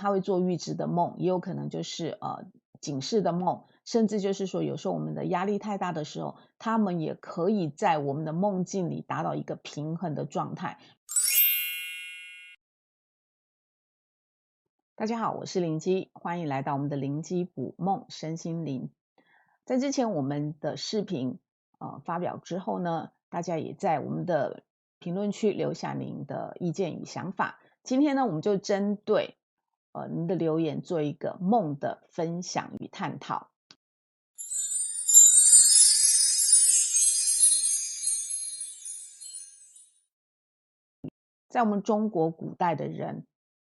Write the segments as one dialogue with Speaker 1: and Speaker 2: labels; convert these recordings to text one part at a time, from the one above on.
Speaker 1: 他会做预知的梦，也有可能就是警示的梦，甚至就是说有时候我们的压力太大的时候，他们也可以在我们的梦境里达到一个平衡的状态。大家好，我是灵机，欢迎来到我们的灵机捕梦身心灵。在之前我们的视频发表之后呢，大家也在我们的评论区留下您的意见与想法。今天呢，我们就针对您的留言做一个梦的分享与探讨。在我们中国古代的人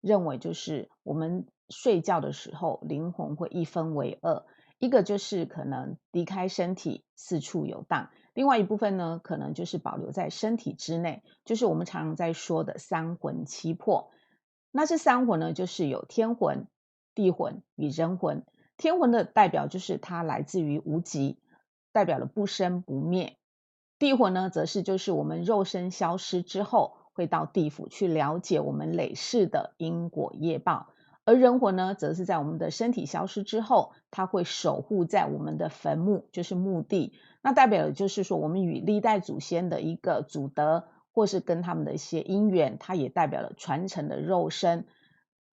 Speaker 1: 认为，就是我们睡觉的时候，灵魂会一分为二，一个就是可能离开身体四处游荡，另外一部分呢，可能就是保留在身体之内，就是我们常常在说的三魂七魄。那这三魂呢，就是有天魂、地魂与人魂。天魂的代表就是它来自于无极，代表了不生不灭。地魂呢，则是就是我们肉身消失之后，会到地府去了解我们累世的因果业报；而人魂呢，则是在我们的身体消失之后，它会守护在我们的坟墓，就是墓地。那代表的就是说，我们与历代祖先的一个祖德，或是跟他们的一些因缘，它也代表了传承的肉身。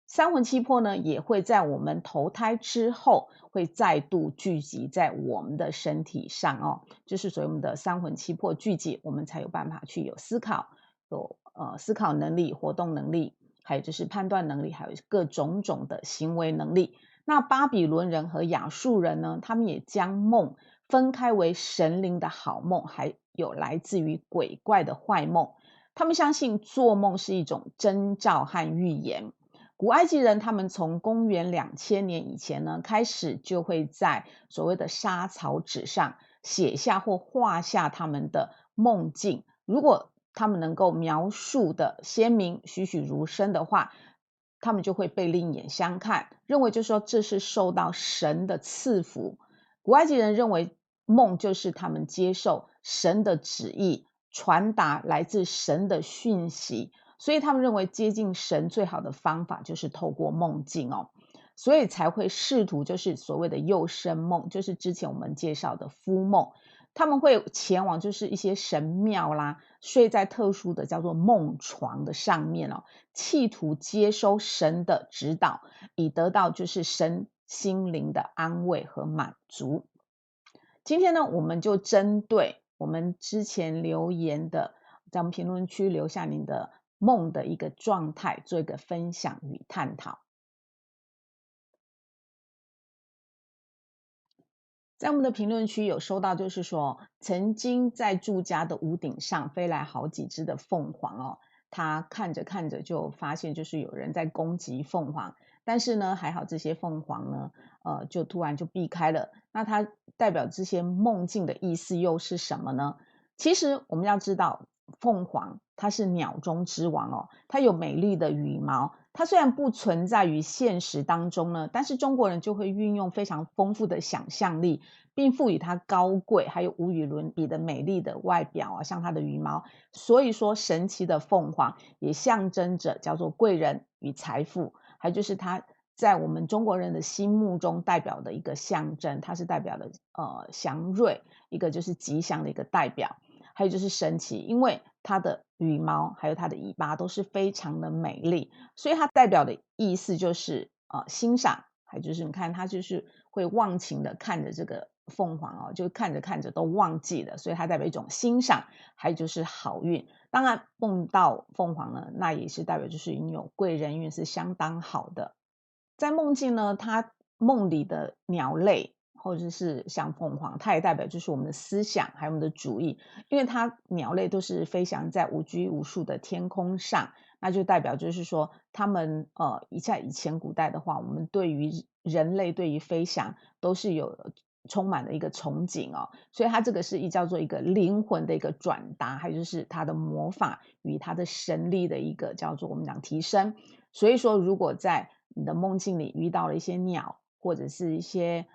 Speaker 1: 三魂七魄呢，也会在我们投胎之后，会再度聚集在我们的身体上哦，就是所谓我们的三魂七魄聚集，我们才有办法去有思考，有思考能力、活动能力，还有就是判断能力，还有各种种的行为能力。那巴比伦人和亚述人呢，他们也将梦分开为神灵的好梦，还有来自于鬼怪的坏梦。他们相信做梦是一种征兆和预言。古埃及人他们从公元2000年以前呢，开始就会在所谓的沙草纸上写下或画下他们的梦境。如果他们能够描述的鲜明、栩栩如生的话，他们就会被另眼相看，认为就是说这是受到神的赐福。古埃及人认为梦就是他们接受神的旨意，传达来自神的讯息。所以他们认为接近神最好的方法就是透过梦境哦，所以才会试图就是所谓的幼生梦，就是之前我们介绍的敷梦。他们会前往就是一些神庙啦，睡在特殊的叫做梦床的上面哦，企图接收神的指导，以得到就是神心灵的安慰和满足。今天呢，我们就针对我们之前留言的，在我们评论区留下您的梦的一个状态，做一个分享与探讨。在我们的评论区有收到，就是说曾经在住家的屋顶上飞来好几只的凤凰哦，他看着看着就发现就是有人在攻击凤凰，但是呢还好这些凤凰呢，就突然就避开了。那它代表这些梦境的意思又是什么呢？其实我们要知道，凤凰它是鸟中之王哦，它有美丽的羽毛。它虽然不存在于现实当中呢，但是中国人就会运用非常丰富的想象力，并赋予它高贵还有无与伦比的美丽的外表啊，像它的羽毛。所以说，神奇的凤凰也象征着叫做贵人与财富，还有就是它在我们中国人的心目中代表的一个象征，它是代表的祥瑞，一个就是吉祥的一个代表。还有就是神奇，因为它的羽毛还有它的尾巴都是非常的美丽，所以它代表的意思就是欣赏，还就是你看它就是会忘情的看着这个凤凰哦，就看着看着都忘记了，所以它代表一种欣赏，还有就是好运。当然梦到凤凰呢，那也是代表就是拥有贵人运是相当好的。在梦境呢，它梦里的鸟类或者是像凤凰，它也代表就是我们的思想还有我们的主意，因为它鸟类都是飞翔在无拘无束的天空上，那就代表就是说他们在以前古代的话，我们对于人类对于飞翔都是有充满了一个憧憬哦，所以它这个是叫做一个灵魂的一个转达，还有就是它的魔法与它的神力的一个叫做我们讲提升。所以说，如果在你的梦境里遇到了一些鸟，或者是一些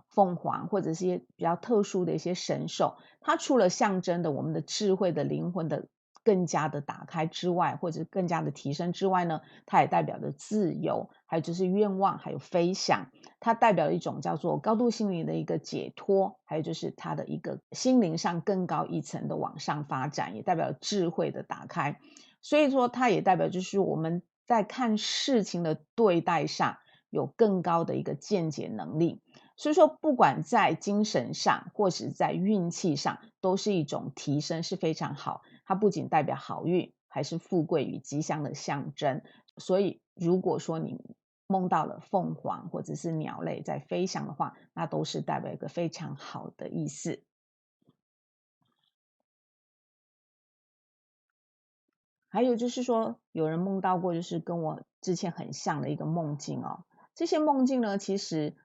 Speaker 1: 凤凰，或者是一些比较特殊的一些神兽，它除了象征的我们的智慧的灵魂的更加的打开之外，或者更加的提升之外呢，它也代表着自由，还有就是愿望，还有飞翔。它代表一种叫做高度心灵的一个解脱，还有就是它的一个心灵上更高一层的往上发展，也代表智慧的打开。所以说，它也代表就是我们在看事情的对待上有更高的一个见解能力。所以说，不管在精神上或是在运气上，都是一种提升，是非常好。它不仅代表好运，还是富贵与吉祥的象征。所以，如果说你梦到了凤凰或者是鸟类在飞翔的话，那都是代表一个非常好的意思。还有就是说，有人梦到过，就是跟我之前很像的一个梦境哦。这些梦境呢，其实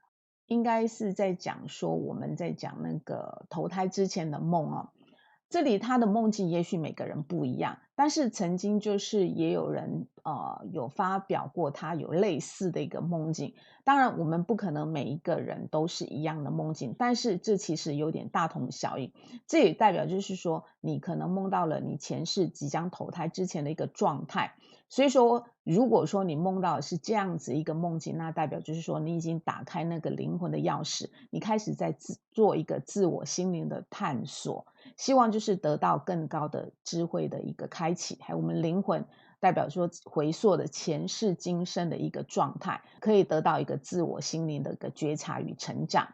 Speaker 1: 应该是在讲说，我们在讲那个投胎之前的梦哦。这里他的梦境也许每个人不一样，但是曾经就是也有人有发表过他有类似的一个梦境。当然，我们不可能每一个人都是一样的梦境，但是这其实有点大同小异。这也代表就是说，你可能梦到了你前世即将投胎之前的一个状态。所以说，如果说你梦到的是这样子一个梦境，那代表就是说你已经打开那个灵魂的钥匙，你开始在做一个自我心灵的探索，希望就是得到更高的智慧的一个开启，还有我们灵魂代表说回溯的前世今生的一个状态，可以得到一个自我心灵的一个觉察与成长。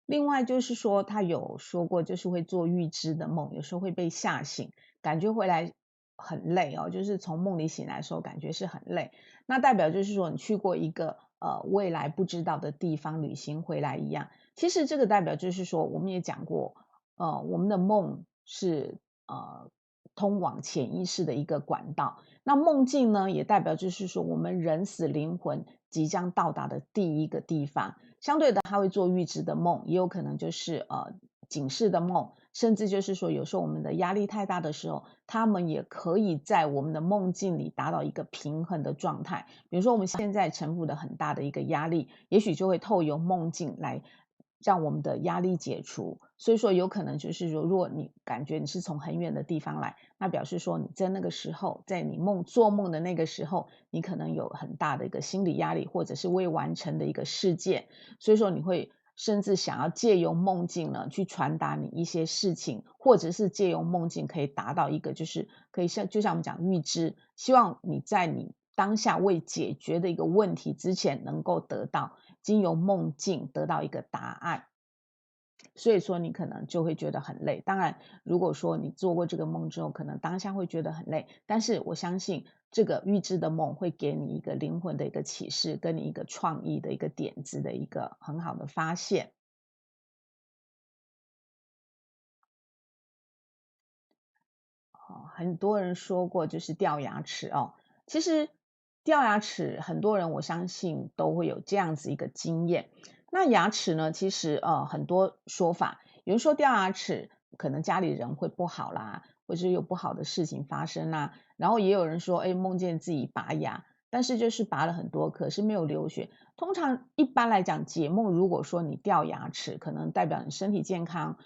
Speaker 1: 另外就是说，他有说过，就是会做预知的梦，有时候会被吓醒，感觉回来很累哦，就是从梦里醒来的时候，感觉是很累。那代表就是说，你去过一个未来不知道的地方旅行回来一样。其实这个代表就是说，我们也讲过，我们的梦是通往潜意识的一个管道。那梦境呢，也代表就是说，我们人死灵魂即将到达的第一个地方。相对的，他会做预知的梦，也有可能就是警示的梦，甚至就是说，有时候我们的压力太大的时候，他们也可以在我们的梦境里达到一个平衡的状态。比如说，我们现在承负的很大的一个压力，也许就会透由梦境来让我们的压力解除。所以说，有可能就是说，如果你感觉你是从很远的地方来，那表示说你在那个时候，在你做梦的那个时候，你可能有很大的一个心理压力，或者是未完成的一个事件。所以说，你会甚至想要借由梦境呢，去传达你一些事情，或者是借由梦境可以达到一个，就是可以就像我们讲预知，希望你在你当下未解决的一个问题之前，能够得到经由梦境得到一个答案。所以说你可能就会觉得很累。当然，如果说你做过这个梦之后，可能当下会觉得很累，但是我相信这个预知的梦会给你一个灵魂的一个启示，跟你一个创意的一个点子的一个很好的发现。很多人说过就是掉牙齿哦，其实掉牙齿，很多人我相信都会有这样子一个经验。那牙齿呢，其实很多说法，有人说掉牙齿可能家里人会不好啦，或者有不好的事情发生啦，然后也有人说，哎，梦见自己拔牙，但是就是拔了很多，可是没有流血。通常一般来讲，解梦如果说你掉牙齿，可能代表你身体健康，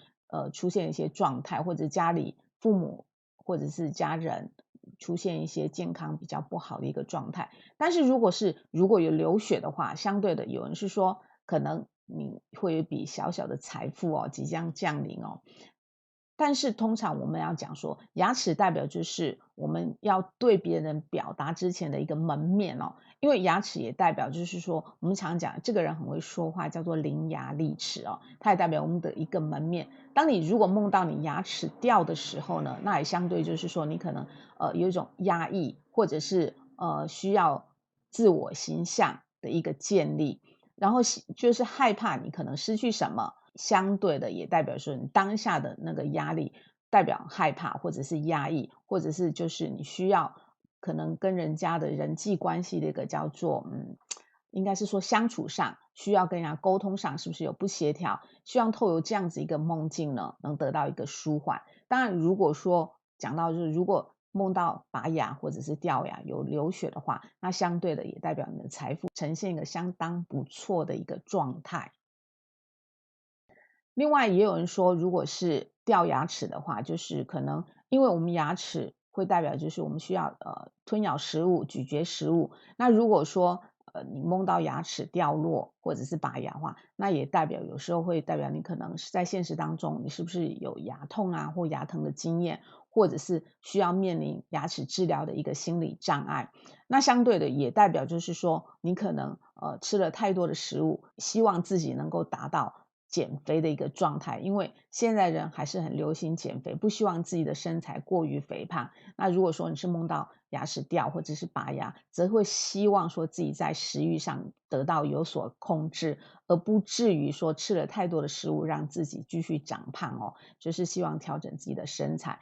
Speaker 1: 出现一些状态，或者家里父母或者是家人出现一些健康比较不好的一个状态。但是如果有流血的话，相对的有人是说，可能你会有一笔小小的财富哦即将降临哦。但是通常我们要讲说，牙齿代表就是我们要对别人表达之前的一个门面哦，因为牙齿也代表就是说，我们常讲这个人很会说话，叫做伶牙俐齿哦，它也代表我们的一个门面。当你如果梦到你牙齿掉的时候呢，那也相对就是说你可能有一种压抑，或者是需要自我形象的一个建立，然后就是害怕你可能失去什么，相对的也代表说你当下的那个压力，代表害怕或者是压抑，或者是就是你需要可能跟人家的人际关系的一个叫做应该是说相处上需要跟人家沟通上是不是有不协调，希望透过这样子一个梦境呢，能得到一个舒缓。当然，如果说讲到就是如果梦到拔牙或者是掉牙有流血的话，那相对的也代表你的财富呈现一个相当不错的一个状态。另外也有人说，如果是掉牙齿的话，就是可能因为我们牙齿会代表就是我们需要吞咬食物、咀嚼食物。那如果说你梦到牙齿掉落或者是拔牙的话，那也代表有时候会代表你可能是在现实当中，你是不是有牙痛啊或牙疼的经验，或者是需要面临牙齿治疗的一个心理障碍。那相对的也代表就是说，你可能吃了太多的食物，希望自己能够达到减肥的一个状态，因为现在人还是很流行减肥，不希望自己的身材过于肥胖。那如果说你是梦到牙齿掉或者是拔牙，则会希望说自己在食欲上得到有所控制，而不至于说吃了太多的食物让自己继续长胖哦，就是希望调整自己的身材。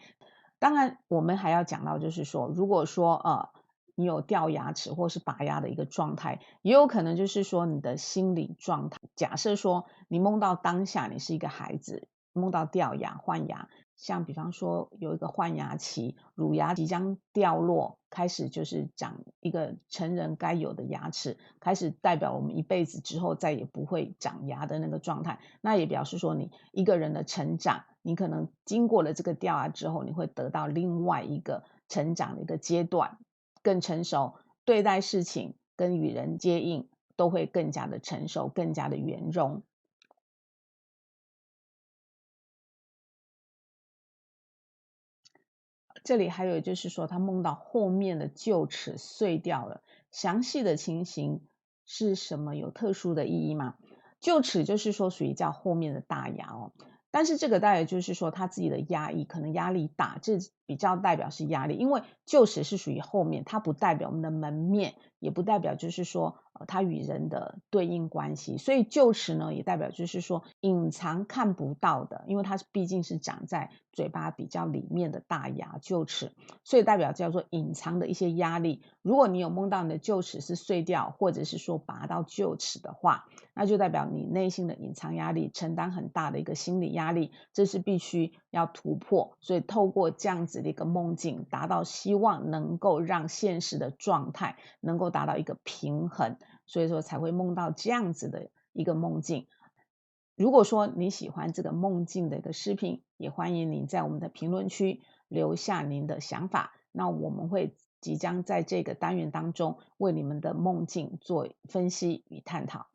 Speaker 1: 当然，我们还要讲到，就是说，如果说你有掉牙齿或是拔牙的一个状态，也有可能就是说你的心理状态。假设说你梦到当下你是一个孩子，梦到掉牙、换牙，像比方说有一个换牙期，乳牙即将掉落，开始就是长一个成人该有的牙齿，开始代表我们一辈子之后再也不会长牙的那个状态。那也表示说你一个人的成长，你可能经过了这个掉牙之后，你会得到另外一个成长的一个阶段，更成熟，对待事情跟与人接应都会更加的成熟，更加的圆融。这里还有就是说，他梦到后面的臼齿碎掉了，详细的情形是什么？有特殊的意义吗？臼齿就是说属于叫后面的大牙哦，但是这个代表就是说他自己的压抑，可能压力大，这比较代表是压力，因为臼齿是属于后面，它不代表我们的门面，也不代表就是说它与人的对应关系，所以臼齿呢也代表就是说隐藏看不到的，因为它毕竟是长在嘴巴比较里面的大牙臼齿，所以代表叫做隐藏的一些压力。如果你有梦到你的臼齿是碎掉，或者是说拔到臼齿的话，那就代表你内心的隐藏压力，承担很大的一个心理压力，这是必须要突破。所以透过这样子的一个梦境，达到希望能够让现实的状态能够达到一个平衡，所以说才会梦到这样子的一个梦境。如果说你喜欢这个梦境的一个视频，也欢迎您在我们的评论区留下您的想法。那我们会即将在这个单元当中为你们的梦境做分析与探讨。